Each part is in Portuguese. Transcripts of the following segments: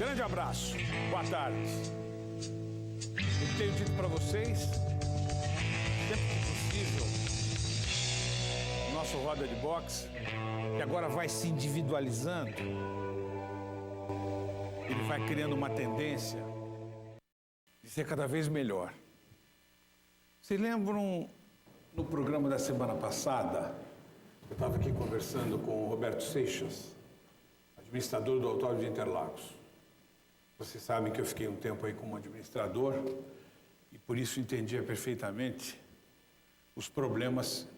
grande abraço, boa tarde. Eu tenho dito para vocês, sempre que possível, o nosso roda de boxe, que agora vai se individualizando, ele vai criando uma tendência de ser cada vez melhor. Vocês lembram, no programa da semana passada, eu estava aqui conversando com o Roberto Seixas, administrador do Autódromo de Interlagos. Vocês sabem que eu fiquei um tempo aí como administrador e por isso entendia perfeitamente os problemas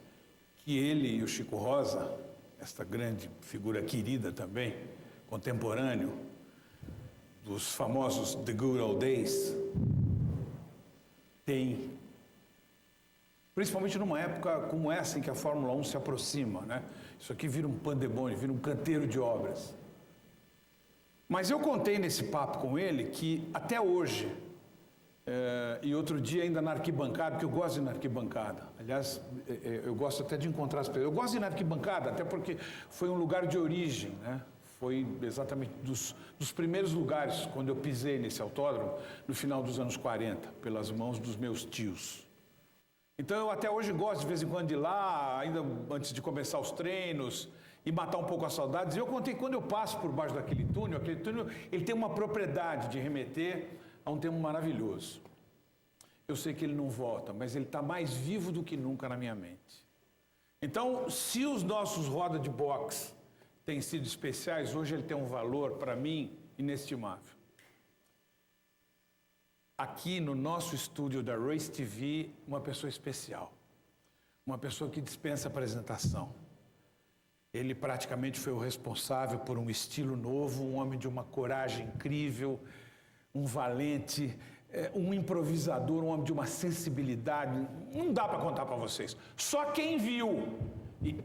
que ele e o Chico Rosa, esta grande figura querida também, contemporâneo, dos famosos The Good Old Days, tem, principalmente numa época como essa em que a Fórmula 1 se aproxima, né? Isso aqui vira um pandemônio, vira um canteiro de obras. Mas eu contei nesse papo com ele que até hoje, e outro dia ainda na arquibancada, porque eu gosto de ir na arquibancada, aliás, eu gosto até de encontrar as pessoas, eu gosto de ir na arquibancada, até porque foi um lugar de origem, né? Foi exatamente dos primeiros lugares, quando eu pisei nesse autódromo, no final dos anos 40, pelas mãos dos meus tios. Então eu até hoje gosto de vez em quando de ir lá, ainda antes de começar os treinos, e matar um pouco as saudades. E eu contei que quando eu passo por baixo daquele túnel, ele tem uma propriedade de remeter a um tempo maravilhoso. Eu sei que ele não volta, mas ele está mais vivo do que nunca na minha mente. Então, se os nossos rodas de boxe têm sido especiais, hoje ele tem um valor, para mim, inestimável. Aqui no nosso estúdio da Race TV, uma pessoa especial. Uma pessoa que dispensa apresentação. Ele praticamente foi o responsável por um estilo novo, um homem de uma coragem incrível, um valente, um improvisador, um homem de uma sensibilidade. Não dá para contar para vocês. Só quem viu. E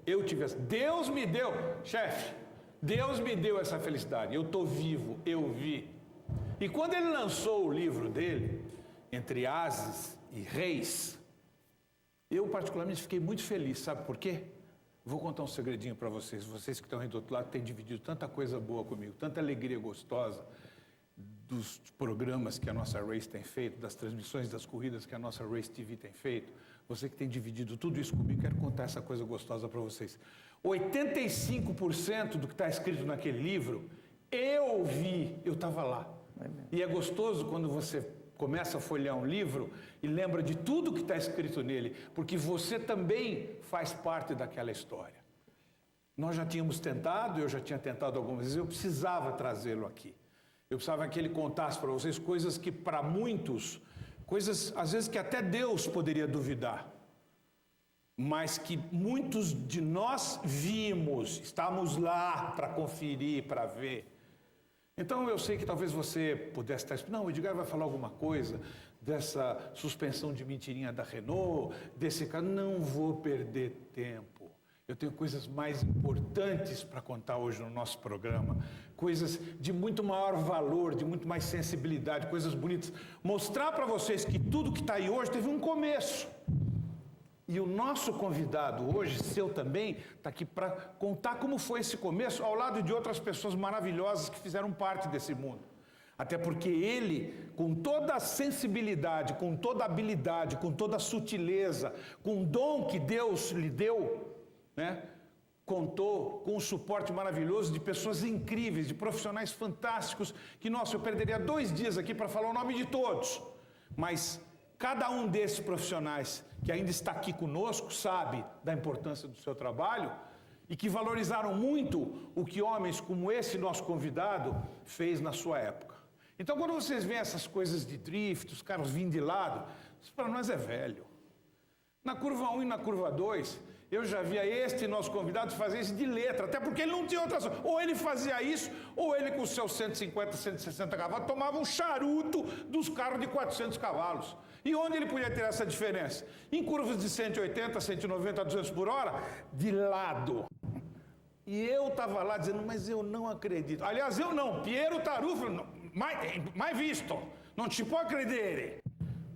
eu tive essa. Deus me deu, chefe, Deus me deu essa felicidade. Eu estou vivo, eu vi. E quando ele lançou o livro dele, Entre Ases e Reis, eu particularmente fiquei muito feliz, sabe por quê? Vou contar um segredinho para vocês. Vocês que estão aí do outro lado têm dividido tanta coisa boa comigo, tanta alegria gostosa dos programas que a nossa Race tem feito, das transmissões das corridas que a nossa Race TV tem feito. Você que tem dividido tudo isso comigo, quero contar essa coisa gostosa para vocês. 85% do que está escrito naquele livro, eu vi, eu estava lá. E é gostoso quando você começa a folhear um livro e lembra de tudo que está escrito nele, porque você também faz parte daquela história. Nós já tínhamos tentado, eu já tinha tentado algumas vezes, eu precisava trazê-lo aqui. Eu precisava que ele contasse para vocês coisas que para muitos, coisas às vezes que até Deus poderia duvidar, mas que muitos de nós vimos, estávamos lá para conferir, para ver. Então eu sei que talvez você pudesse estar... Não, o Edgar vai falar alguma coisa dessa suspensão de mentirinha da Renault, desse caso. Não vou perder tempo. Eu tenho coisas mais importantes para contar hoje no nosso programa. Coisas de muito maior valor, de muito mais sensibilidade, coisas bonitas. Mostrar para vocês que tudo que está aí hoje teve um começo. E o nosso convidado hoje, seu também, está aqui para contar como foi esse começo, ao lado de outras pessoas maravilhosas que fizeram parte desse mundo. Até porque ele, com toda a sensibilidade, com toda a habilidade, com toda a sutileza, com o dom que Deus lhe deu, né, contou com um suporte maravilhoso de pessoas incríveis, de profissionais fantásticos, que, nossa, eu perderia 2 dias aqui para falar o nome de todos, mas... Cada um desses profissionais que ainda está aqui conosco sabe da importância do seu trabalho e que valorizaram muito o que homens como esse nosso convidado fez na sua época. Então, quando vocês veem essas coisas de drift, os caras vindo de lado, isso para nós é velho. Na curva 1 e na curva 2, eu já via este nosso convidado fazer isso de letra, até porque ele não tinha outra opção. Ou ele fazia isso, ou ele com seus 150, 160 cavalos tomava um charuto dos carros de 400 cavalos. E onde ele podia ter essa diferença? Em curvas de 180, 190, 200 por hora, de lado. E eu estava lá dizendo, mas eu não acredito. Aliás, eu não, Piero Tarufo, mais visto, não te pode acreditar.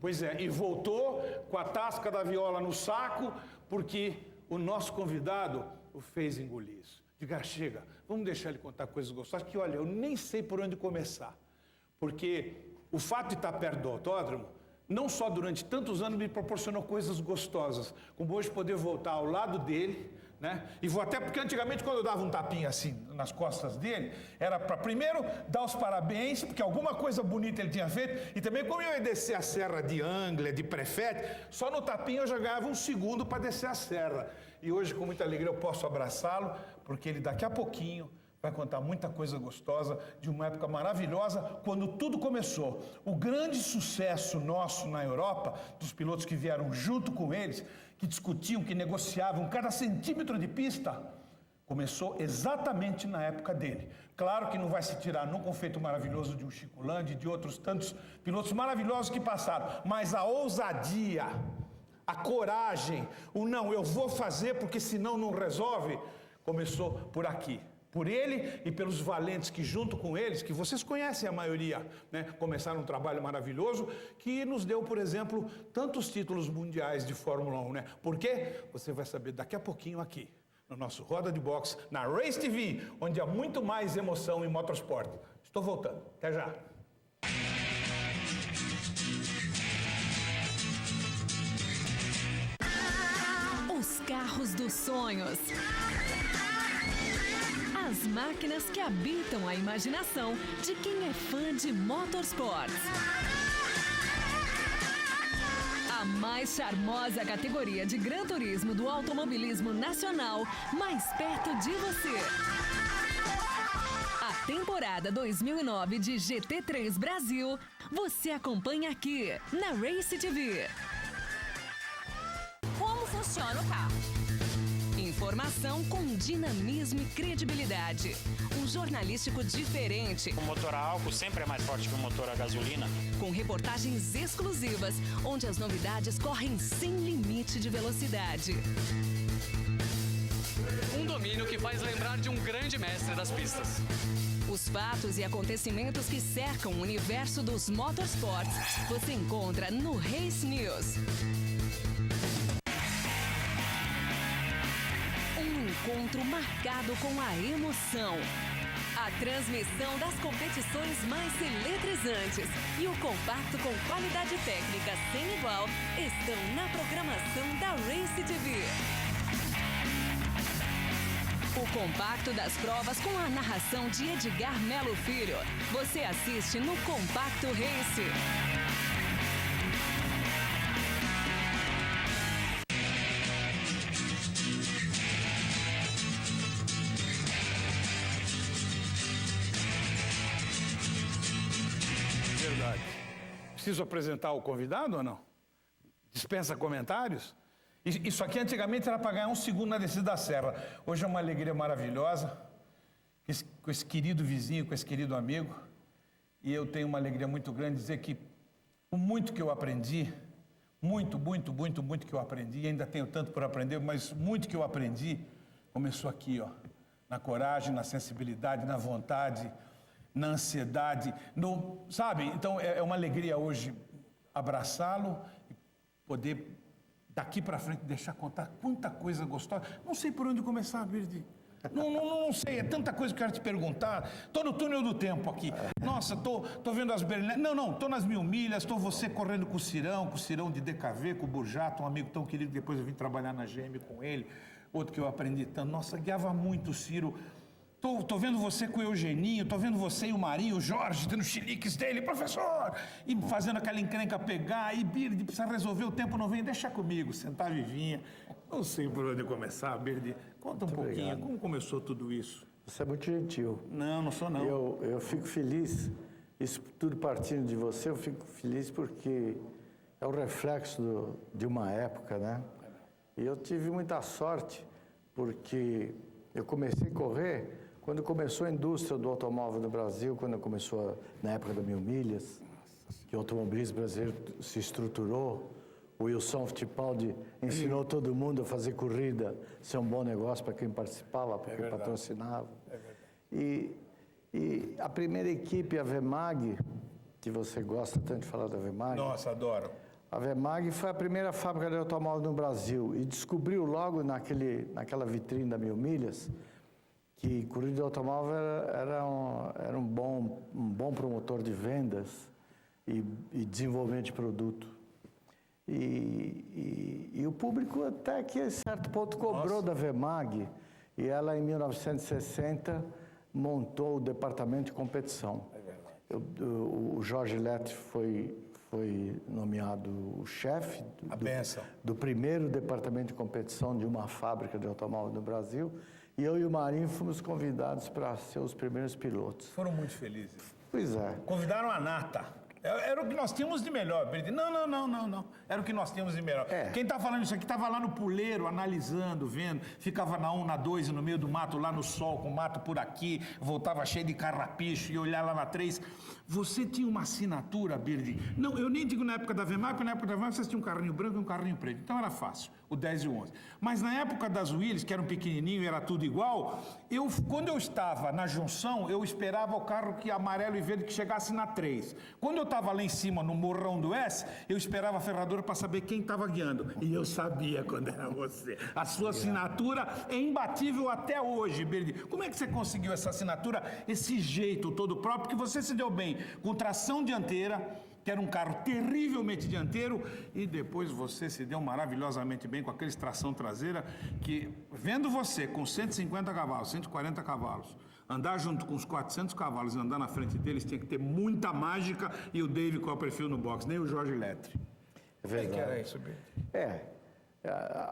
Pois é, e voltou com a tasca da viola no saco, porque o nosso convidado o fez engolir isso. Diga, chega, vamos deixar ele contar coisas gostosas, que olha, eu nem sei por onde começar. Porque o fato de estar perto do autódromo, não só durante tantos anos me proporcionou coisas gostosas, como hoje poder voltar ao lado dele, né? E vou até porque antigamente quando eu dava um tapinha assim nas costas dele, era para primeiro dar os parabéns, porque alguma coisa bonita ele tinha feito, e também como eu ia descer a serra de Anglia, de Prefete, só no tapinha eu já ganhava um segundo para descer a serra. E hoje com muita alegria eu posso abraçá-lo, porque ele daqui a pouquinho vai contar muita coisa gostosa de uma época maravilhosa, quando tudo começou. O grande sucesso nosso na Europa, dos pilotos que vieram junto com eles, que discutiam, que negociavam cada centímetro de pista, começou exatamente na época dele. Claro que não vai se tirar nunca um feito maravilhoso de um Chico Landi e de outros tantos pilotos maravilhosos que passaram, mas a ousadia, a coragem, o não, eu vou fazer porque senão não resolve, começou por aqui. Por ele e pelos valentes que junto com eles, que vocês conhecem a maioria, né, começaram um trabalho maravilhoso que nos deu, por exemplo, tantos títulos mundiais de Fórmula 1, né? Por quê? Você vai saber daqui a pouquinho aqui, no nosso Roda de Boxe, na Race TV, onde há muito mais emoção em motorsport. Estou voltando. Até já. Os carros dos sonhos. As máquinas que habitam a imaginação de quem é fã de motorsports. A mais charmosa categoria de Gran Turismo do automobilismo nacional, mais perto de você. A temporada 2009 de GT3 Brasil, você acompanha aqui na Race TV. Como funciona o carro? Informação com dinamismo e credibilidade. Um jornalístico diferente. O motor a álcool sempre é mais forte que o motor a gasolina. Com reportagens exclusivas, onde as novidades correm sem limite de velocidade. Um domínio que faz lembrar de um grande mestre das pistas. Os fatos e acontecimentos que cercam o universo dos motorsports, você encontra no Race News. Encontro marcado com a emoção. A transmissão das competições mais eletrizantes e o compacto com qualidade técnica sem igual estão na programação da Race TV. O compacto das provas com a narração de Edgar Melo Filho. Você assiste no Compacto Race. Verdade. Preciso apresentar o convidado ou não? Dispensa comentários? Isso aqui antigamente era para ganhar um segundo na descida da serra. Hoje é uma alegria maravilhosa, com esse querido vizinho, com esse querido amigo. E eu tenho uma alegria muito grande de dizer que o muito que eu aprendi, muito que eu aprendi, e ainda tenho tanto por aprender, mas muito que eu aprendi, começou aqui, ó, na coragem, na sensibilidade, na vontade, na ansiedade, sabe? Então é uma alegria hoje abraçá-lo e poder daqui para frente deixar contar quanta coisa gostosa. Não sei por onde começar, Birdi. Não sei, é tanta coisa que eu quero te perguntar. Tô no túnel do tempo aqui. Nossa, tô vendo as berlinetes. Não, tô nas 1000 milhas, tô você correndo com o Cirão de DKV, com o Burjato, um amigo tão querido, depois eu vim trabalhar na GM com ele, outro que eu aprendi tanto. Nossa, guiava muito o Ciro. Tô vendo você com o Eugeninho, tô vendo você e o Marinho, o Jorge, tendo chiliques dele, professor, e fazendo aquela encrenca pegar, e Birdi, precisa resolver, o tempo não vem, deixa comigo, sentar vivinha. Não sei por onde começar, Birdi. Conta um pouquinho, obrigado. Como começou tudo isso? Você é muito gentil. Não sou não. Eu fico feliz, isso tudo partindo de você, eu fico feliz porque é o reflexo de uma época, né? E eu tive muita sorte, porque eu comecei a correr quando começou a indústria do automóvel no Brasil, quando começou na época da 1000 milhas, que o automobilismo brasileiro se estruturou. O Wilson Fittipaldi ensinou todo mundo a fazer corrida, ser um bom negócio para quem participava, porque patrocinava. É verdade. E a primeira equipe, a Vemag, que você gosta tanto de falar da Vemag. Nossa, adoro. A Vemag foi a primeira fábrica de automóvel no Brasil e descobriu logo naquela vitrine da 1000 milhas que corrida de automóvel era um bom promotor de vendas e desenvolvimento de produto. E o público até que a certo ponto cobrou da Vemag, e ela em 1960 montou o departamento de competição. É verdade. O Jorge Lettre foi nomeado o chefe do primeiro departamento de competição de uma fábrica de automóvel no Brasil, e eu e o Marinho fomos convidados para ser os primeiros pilotos. Foram muito felizes. Pois é. Convidaram a nata. Era o que nós tínhamos de melhor. Não. Era o que nós tínhamos de melhor. Quem está falando isso aqui estava lá no puleiro, analisando, vendo. Ficava na 1, na 2, no meio do mato, lá no sol, com o mato por aqui. Voltava cheio de carrapicho e olhar lá na 3. Você tinha uma assinatura, Birdi. Não, eu nem digo na época da Vemag, porque na época da Vemag vocês tinham um carrinho branco e um carrinho preto. Então era fácil, o 10 e o 11. Mas na época das Willys, que eram pequenininho e era tudo igual, quando eu estava na junção, eu esperava o carro que amarelo e verde que chegasse na 3. Quando eu estava lá em cima, no morrão do S, eu esperava a ferradura para saber quem estava guiando. E eu sabia quando era você. A sua assinatura é imbatível até hoje, Birdi. Como é que você conseguiu essa assinatura, esse jeito todo próprio, que você se deu bem com tração dianteira, que era um carro terrivelmente dianteiro, e depois você se deu maravilhosamente bem com aquela tração traseira, que vendo você com 150 cavalos, 140 cavalos, andar junto com os 400 cavalos e andar na frente deles, tinha que ter muita mágica, e o Dave Copperfield no box, nem o Jorge Lettre. É verdade. Que era isso, Birdi?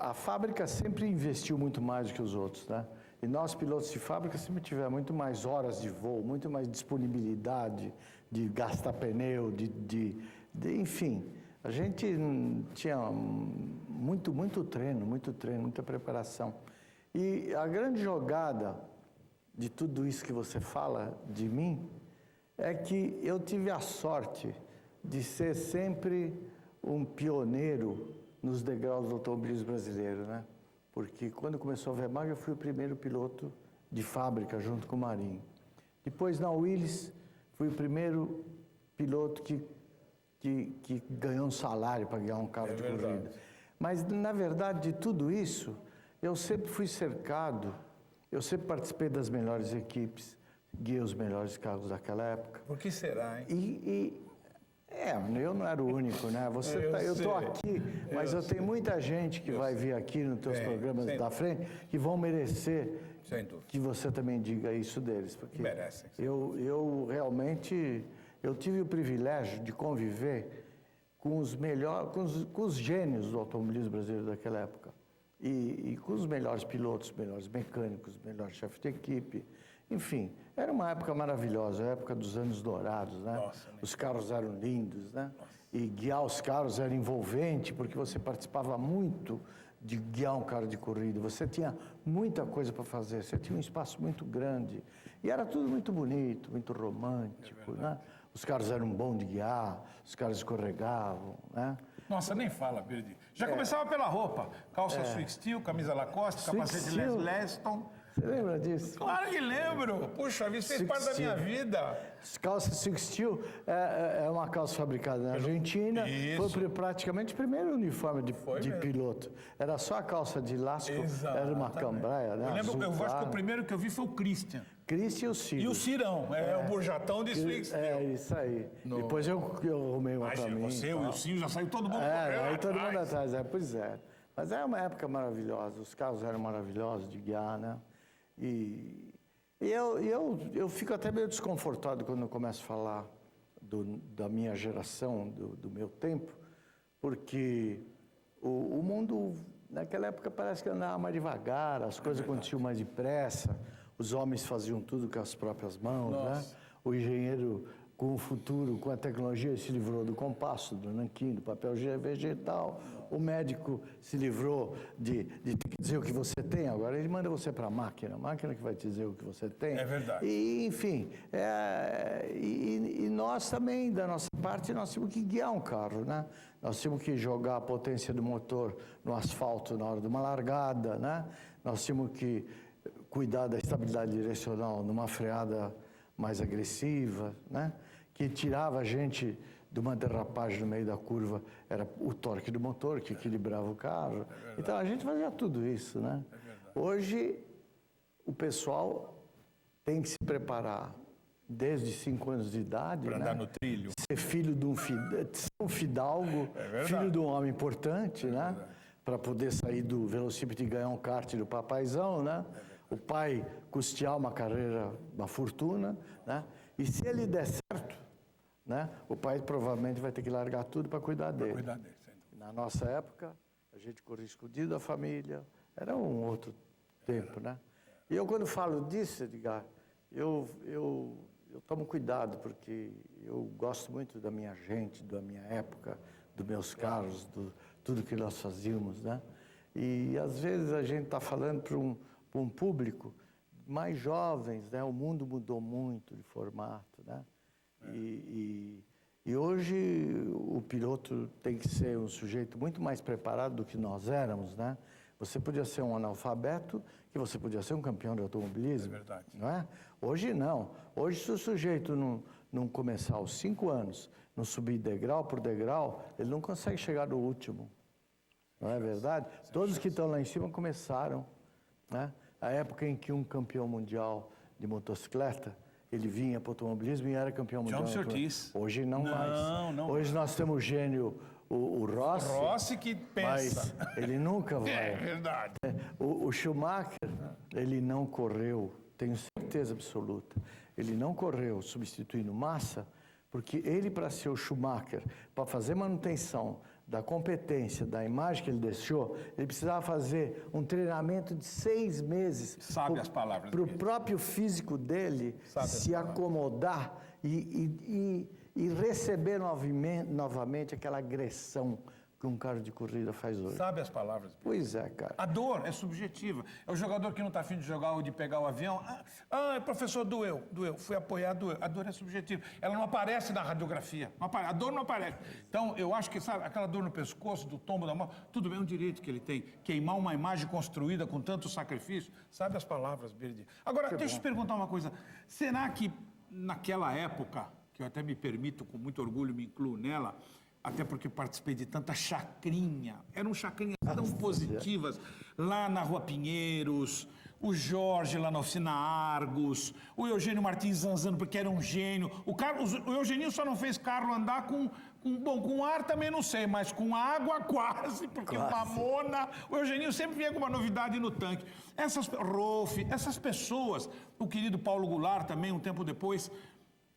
A fábrica sempre investiu muito mais do que os outros, né? E nós, pilotos de fábrica, sempre tivemos muito mais horas de voo, muito mais disponibilidade de gastar pneu, enfim. A gente tinha muito treino, muita preparação. E a grande jogada de tudo isso que você fala de mim é que eu tive a sorte de ser sempre um pioneiro nos degraus do automobilismo brasileiro, né? Porque quando começou a Vemag, eu fui o primeiro piloto de fábrica, junto com o Marinho. Depois, na Willys, fui o primeiro piloto que ganhou um salário para ganhar um carro de corrida. Mas, na verdade, de tudo isso, eu sempre fui cercado, eu sempre participei das melhores equipes, guiei os melhores carros daquela época. Por que será, hein? Eu não era o único, né? Eu estou aqui, mas eu tenho muita gente que vai vir aqui nos teus programas da frente que vão merecer que você também diga isso deles. Porque merecem. Eu realmente, eu tive o privilégio de conviver com os melhores, com os gênios do automobilismo brasileiro daquela época. E com os melhores pilotos, os melhores mecânicos, os melhores chefes de equipe. Enfim, era uma época maravilhosa, a época dos anos dourados, né? Nossa, né? Os carros eram lindos, né? E guiar os carros era envolvente, porque você participava muito de guiar um carro de corrida. Você tinha muita coisa para fazer, você tinha um espaço muito grande. E era tudo muito bonito, muito romântico, né? Os carros eram bons de guiar, os carros escorregavam, né? Nossa, nem fala, Birdi. Já começava pela roupa. Calça Swick Steel, camisa Lacoste, capacete Les Leston. Você lembra disso? Claro que lembro. Puxa, isso fez parte da minha vida. Calça Swick Steel é uma calça fabricada na Argentina. Isso. Foi praticamente o primeiro uniforme de piloto. Era só a calça de elástico, era uma cambraia, né? Eu acho que o primeiro que eu vi foi o Christian e o Ciro. E o Cirão, o burjatão de Swick Steel. É, isso aí. Depois eu arrumei uma pra mim. Você, o Wilson, já saiu todo mundo aí todo mundo atrás. Pois é. Mas é uma época maravilhosa. Os carros eram maravilhosos de guiar, né? E eu fico até meio desconfortado quando eu começo a falar da minha geração, do meu tempo, porque o mundo, naquela época, parece que andava mais devagar, as coisas aconteciam mais depressa, os homens faziam tudo com as próprias mãos, né? O engenheiro, com o futuro, com a tecnologia, se livrou do compasso, do nanquim, do papel vegetal. O médico se livrou de ter que dizer o que você tem. Agora ele manda você para a máquina que vai te dizer o que você tem. É verdade. E, enfim, e nós também, da nossa parte, nós temos que guiar um carro, né? Nós temos que jogar a potência do motor no asfalto na hora de uma largada, né? Nós temos que cuidar da estabilidade direcional numa freada mais agressiva, né? Que tirava a gente de uma derrapagem no meio da curva, era o torque do motor que equilibrava o carro. Então a gente fazia tudo isso, né? Hoje o pessoal tem que se preparar desde 5 anos de idade, Para andar no trilho. ser filho de ser um fidalgo, filho de um homem importante, né? Para poder sair do velocípede e ganhar um kart do papaizão, né? O pai custear uma carreira, uma fortuna, né? E se ele der certo, né? O pai provavelmente vai ter que largar tudo para cuidar dele. Na nossa época, a gente corria escondido da família, era um outro tempo, né? E eu, quando falo disso, Edgar, eu tomo cuidado, porque eu gosto muito da minha gente, da minha época, dos meus carros, tudo que nós fazíamos, né? E, às vezes, a gente está falando para um público mais jovens, né? O mundo mudou muito de formato, né? E hoje o piloto tem que ser um sujeito muito mais preparado do que nós éramos, né? Você podia ser um analfabeto, que você podia ser um campeão de automobilismo. É verdade. Não é? Hoje não. Hoje, se o sujeito não começar aos 5 anos, não subir degrau por degrau, ele não consegue chegar no último. Não é verdade? Todos que estão lá em cima começaram, né? A época em que um campeão mundial de motocicleta, ele vinha para o automobilismo e era campeão mundial. John Surtees. Hoje não mais. Não. Hoje nós temos o gênio, o Rossi. Rossi que pensa. Mas ele nunca vai. É verdade. O Schumacher, ele não correu, tenho certeza absoluta, ele não correu substituindo Massa, porque ele, para ser o Schumacher, para fazer manutenção da competência, da imagem que ele deixou, ele precisava fazer um treinamento de 6 meses. Sabe as palavras para o dele. próprio físico dele se acomodar e receber novamente aquela agressão que um carro de corrida faz hoje. Sabe as palavras dele. Pois é, cara. A dor é subjetiva. É o jogador que não está afim de jogar ou de pegar o avião. Professor, doeu. Fui apoiar, doeu. A dor é subjetiva. Ela não aparece na radiografia. A dor não aparece. Então, eu acho que, sabe, aquela dor no pescoço, do tombo da mão, tudo bem, é um direito que ele tem. Queimar uma imagem construída com tanto sacrifício. Sabe as palavras, Birdi. Agora, deixa eu te perguntar uma coisa. Será que, naquela época, que eu até me permito, com muito orgulho, me incluo nela, até porque participei de tanta chacrinha, eram chacrinhas tão positivas, lá na Rua Pinheiros, o Jorge lá na Oficina Argos, o Eugênio Martins Zanzano, porque era um gênio, o Eugeninho só não fez carro andar com ar também não sei, mas com água quase, porque mamona, o Eugeninho sempre vinha com uma novidade no tanque. Essas pessoas, o querido Paulo Goulart também, um tempo depois.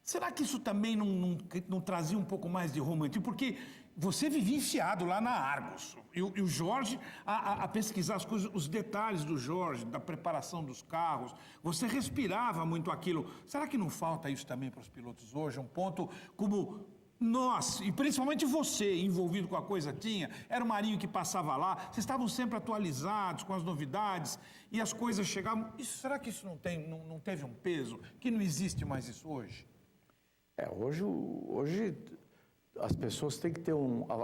Será que isso também não trazia um pouco mais de romantismo? Porque você vivia enfiado lá na Argos. E o Jorge, a pesquisar as coisas, os detalhes do Jorge, da preparação dos carros. Você respirava muito aquilo. Será que não falta isso também para os pilotos hoje? Um ponto como nós, e principalmente você, envolvido com a coisa, era o Marinho que passava lá. Vocês estavam sempre atualizados com as novidades e as coisas chegavam. Será que isso não teve um peso? Que não existe mais isso hoje? Hoje as pessoas têm que ter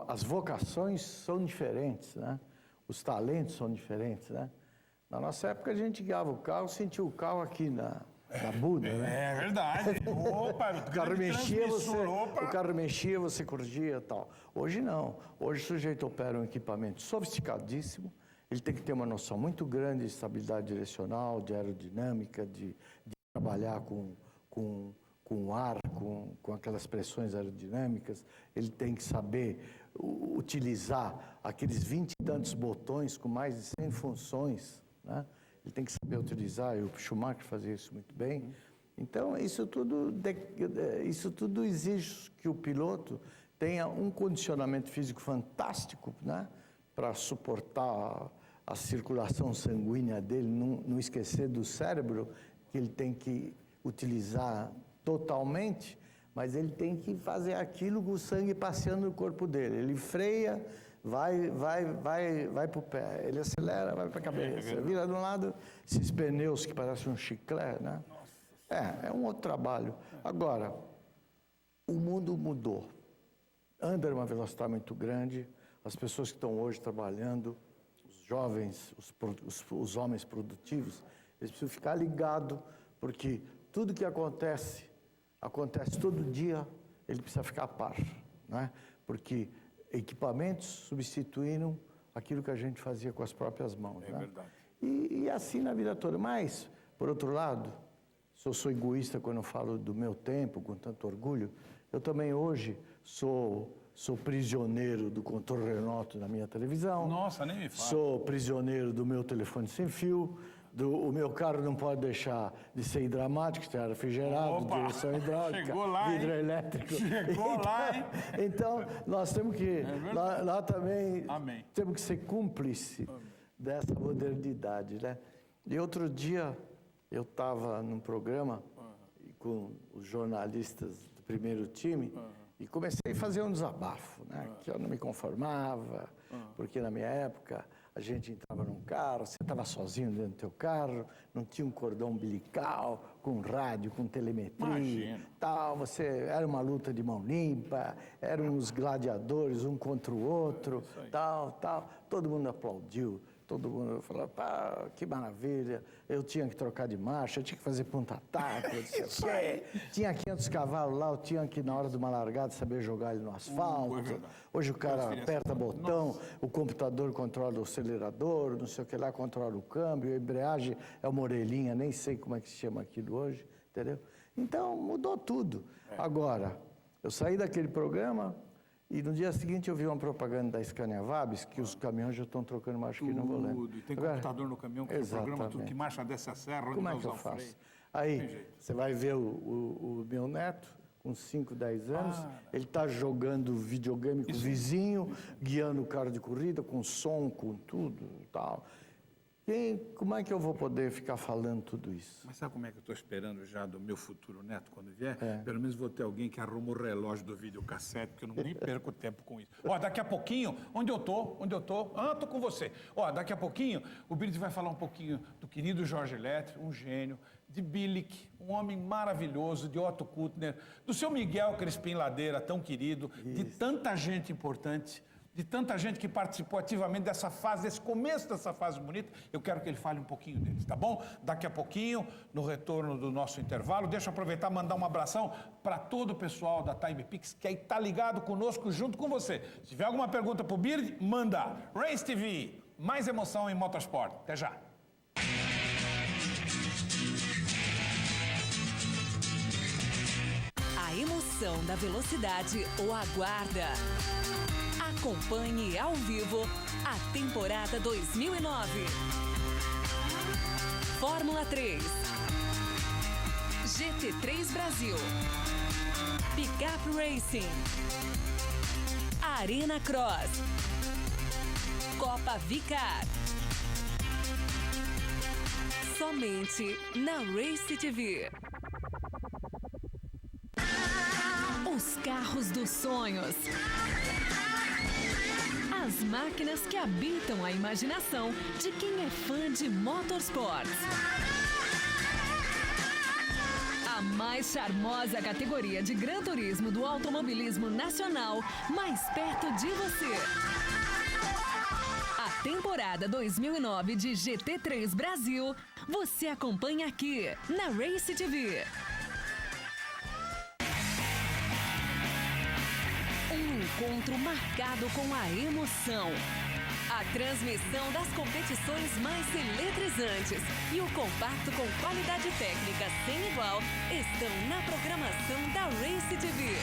as vocações são diferentes, né? Os talentos são diferentes, né? Na nossa época a gente guiava o carro, sentia o carro aqui na bunda, né? É verdade. Opa, o carro mexia, você corrigia e tal. Hoje não. Hoje o sujeito opera um equipamento sofisticadíssimo, ele tem que ter uma noção muito grande de estabilidade direcional, de aerodinâmica, de trabalhar com o ar, com aquelas pressões aerodinâmicas, ele tem que saber utilizar aqueles 20 e tantos botões com mais de 100 funções, né? Ele tem que saber utilizar, e o Schumacher fazia isso muito bem. Então, isso tudo exige que o piloto tenha um condicionamento físico fantástico, né? Para suportar a circulação sanguínea dele, não esquecer do cérebro, que ele tem que utilizar totalmente, mas ele tem que fazer aquilo com o sangue passeando no corpo dele. Ele freia, vai para o pé, ele acelera, vai para a cabeça, vira de um lado, esses pneus que parecem um chiclete, né? É um outro trabalho. Agora, o mundo mudou. Anda a uma velocidade muito grande, as pessoas que estão hoje trabalhando, os jovens, os homens produtivos, eles precisam ficar ligados, porque tudo que acontece todo dia, ele precisa ficar a par, né? Porque equipamentos substituíram aquilo que a gente fazia com as próprias mãos. É, né? Verdade. E assim na vida toda. Mas, por outro lado, se eu sou egoísta quando eu falo do meu tempo, com tanto orgulho, eu também hoje sou prisioneiro do controle remoto da minha televisão. Nossa, nem me fala. Sou prisioneiro do meu telefone sem fio. O meu carro não pode deixar de ser hidromático, ter refrigerado, Opa! direção hidráulica, Chegou lá, vidro hein? elétrico. Chegou lá, hein? Então, nós temos que, lá também, Amém. temos que ser cúmplice dessa modernidade, né? E outro dia, eu estava num programa com os jornalistas do primeiro time e comecei a fazer um desabafo, né? Que eu não me conformava, porque na minha época a gente entrava num carro, você estava sozinho dentro do teu carro, não tinha um cordão umbilical, com rádio, com telemetria, tal. Você era uma luta de mão limpa, eram os gladiadores um contra o outro, tal. Todo mundo aplaudiu. Todo mundo falou, pá, que maravilha, eu tinha que trocar de marcha, eu tinha que fazer ponta-taco, tinha 500 cavalos lá, eu tinha que, na hora de uma largada, saber jogar ele no asfalto. Hoje o cara aperta botão, o computador controla o acelerador, não sei o que lá, controla o câmbio, a embreagem é uma orelhinha, nem sei como é que se chama aquilo hoje, entendeu? Então, mudou tudo. Agora, eu saí daquele programa... E no dia seguinte eu vi uma propaganda da Scania Vabis que os caminhões já estão trocando marcha aqui no volante. E tem computador no caminhão que programa tudo, que marcha desce a serra, onde como vai é que usar eu o faço? freio. Aí, você vai ver o meu neto, com 5, 10 anos, ele está jogando videogame com o vizinho, guiando o carro de corrida, com som, com tudo e tal. Como é que eu vou poder ficar falando tudo isso? Mas sabe como é que eu estou esperando já do meu futuro neto quando vier? Pelo menos vou ter alguém que arruma o relógio do videocassete, porque eu nem perco tempo com isso. Ó, daqui a pouquinho, onde eu tô? Ah, tô com você. Ó, daqui a pouquinho, o Bird vai falar um pouquinho do querido Jorge Lettre, um gênio, de Bilic, um homem maravilhoso, de Otto Kuttner, do seu Miguel Crispim Ladeira, tão querido, de tanta gente importante, de tanta gente que participou ativamente dessa fase, desse começo dessa fase bonita. Eu quero que ele fale um pouquinho deles, tá bom? Daqui a pouquinho, no retorno do nosso intervalo, deixa eu aproveitar e mandar um abração para todo o pessoal da TimePix, que aí tá ligado conosco, junto com você. Se tiver alguma pergunta pro Bird, manda. Race TV, mais emoção em motorsport. Até já. A emoção da velocidade o aguarda. Acompanhe ao vivo a temporada 2009. Fórmula 3. GT3 Brasil. Pickup Racing. Arena Cross. Copa Vicar. Somente na Race TV. Os carros dos sonhos. As máquinas que habitam a imaginação de quem é fã de motorsports. A mais charmosa categoria de Gran Turismo do automobilismo nacional, mais perto de você. A temporada 2009 de GT3 Brasil, você acompanha aqui na Race TV. Encontro marcado com a emoção. A transmissão das competições mais eletrizantes e o compacto com qualidade técnica sem igual estão na programação da Race TV.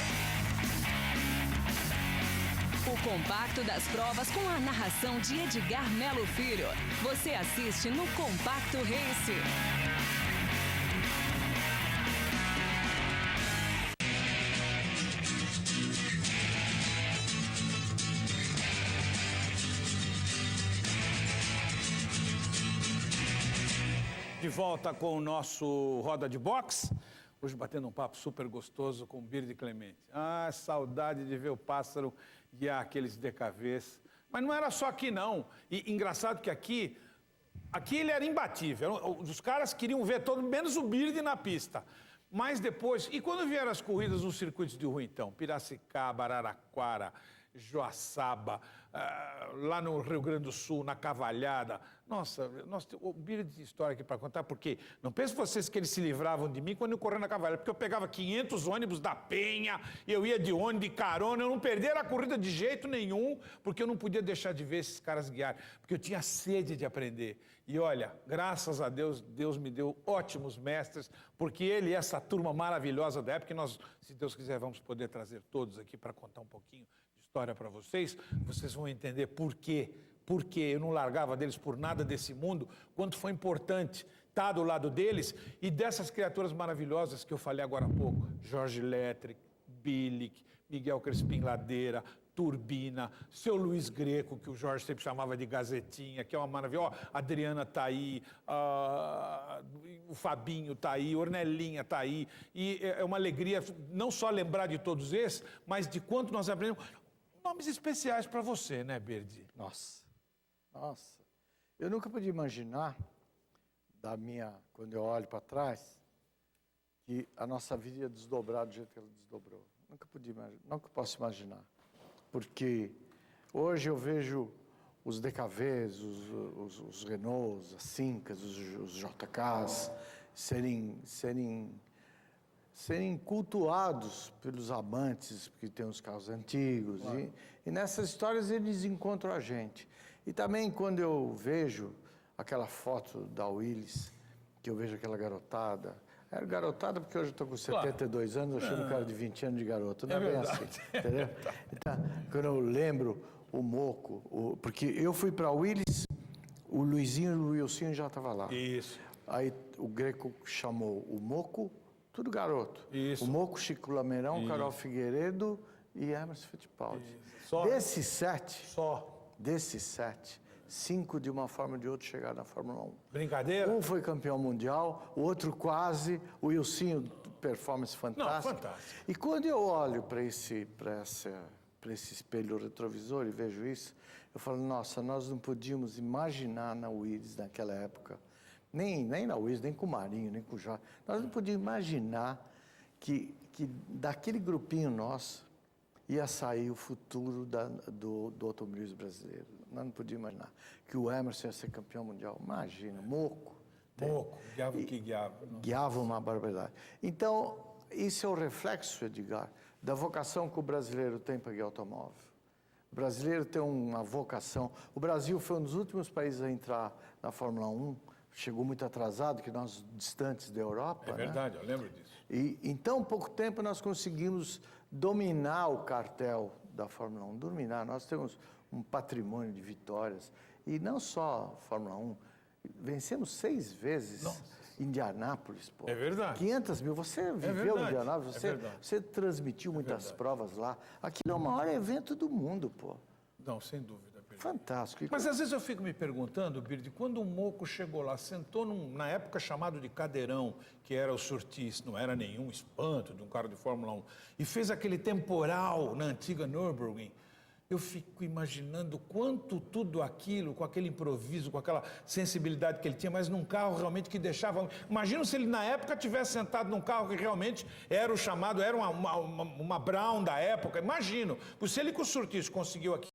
O compacto das provas com a narração de Edgar Melo Filho. Você assiste no Compacto Race. De volta com o nosso Roda de Boxe, hoje batendo um papo super gostoso com o Bird Clemente. Ah, saudade de ver o pássaro guiar aqueles DKVs. Mas não era só aqui, não. E engraçado que aqui ele era imbatível. Os caras queriam ver todo, menos o Bird na pista. Mas depois, e quando vieram as corridas nos circuitos de rua, então? Piracicaba, Araraquara, Joaçaba, lá no Rio Grande do Sul, na Cavalhada. Nossa, o Bird de história aqui para contar, porque não pensem vocês que eles se livravam de mim quando eu corria na Cavalhada, porque eu pegava 500 ônibus da Penha, eu ia de ônibus, de carona, eu não perdia a corrida de jeito nenhum, porque eu não podia deixar de ver esses caras guiarem, porque eu tinha sede de aprender. E olha, graças a Deus, Deus me deu ótimos mestres, porque ele e essa turma maravilhosa da época, que nós, se Deus quiser, vamos poder trazer todos aqui para contar um pouquinho de história para vocês vão entender por quê. Porque eu não largava deles por nada desse mundo, quanto foi importante estar do lado deles e dessas criaturas maravilhosas que eu falei agora há pouco. Jorge Electric, Bilic, Miguel Crespim Ladeira, Turbina, seu Luiz Greco, que o Jorge sempre chamava de Gazetinha, que é uma maravilha. Ó, Adriana está aí, o Fabinho está aí, Ornelinha está aí. E é uma alegria não só lembrar de todos esses, mas de quanto nós aprendemos. Nomes especiais para você, né, Bird? Nossa, eu nunca podia imaginar, quando eu olho para trás, que a nossa vida ia desdobrar do jeito que ela desdobrou. Nunca posso imaginar. Porque hoje eu vejo os DKVs, os Renaults, as Sincas, os JKs serem cultuados pelos amantes, porque tem os carros antigos. Claro. E nessas histórias eles encontram a gente. E também quando eu vejo aquela foto da Willys, que eu vejo aquela garotada. Era garotada porque hoje eu estou com 72 anos, eu chamo um cara de 20 anos de garoto. Não é bem assim, entendeu? Então, quando eu lembro o Moco, porque eu fui para a Willys, o Luizinho e o Wilson já estavam lá. Isso. Aí o Greco chamou o Moco, tudo garoto. Isso. O Moco, Chico Lameirão, Carol Figueiredo e Emerson Fittipaldi. Desses sete, 5 de uma forma ou de outra chegaram na Fórmula 1. Brincadeira? Um foi campeão mundial, o outro quase, o Wilsinho, performance fantástica. Não, fantástico. E quando eu olho para esse espelho retrovisor e vejo isso, eu falo, nossa, nós não podíamos imaginar na Willys naquela época, nem na Willys, nem com o Marinho, nem com o Jorge, nós não podíamos imaginar que daquele grupinho nosso ia sair o futuro do automobilismo brasileiro. Nós não podíamos imaginar que o Emerson ia ser campeão mundial. Imagina, Moco. Guiava uma barbaridade. Então, isso é o reflexo, Edgar, da vocação que o brasileiro tem para guiar automóvel. O brasileiro tem uma vocação. O Brasil foi um dos últimos países a entrar na Fórmula 1. Chegou muito atrasado, que nós distantes da Europa. É verdade, eu lembro disso. E em tão pouco tempo nós conseguimos dominar o cartel da Fórmula 1. Dominar, nós temos um patrimônio de vitórias. E não só Fórmula 1, vencemos 6 vezes Indianápolis, pô. É verdade. 500 mil, você viveu em Indianápolis, você transmitiu muitas provas lá. Aquilo é o maior evento do mundo, pô. Não, sem dúvida. Fantástico. Mas às vezes eu fico me perguntando, Bird, quando o Moco chegou lá, sentou na época chamado de cadeirão, que era o Surtees, não era nenhum espanto de um cara de Fórmula 1, e fez aquele temporal na antiga Nürburgring, eu fico imaginando quanto tudo aquilo, com aquele improviso, com aquela sensibilidade que ele tinha, mas num carro realmente que deixava... Imagina se ele na época tivesse sentado num carro que realmente era o chamado, era uma Brown da época, imagino. Se ele com o Surtees conseguiu aqui,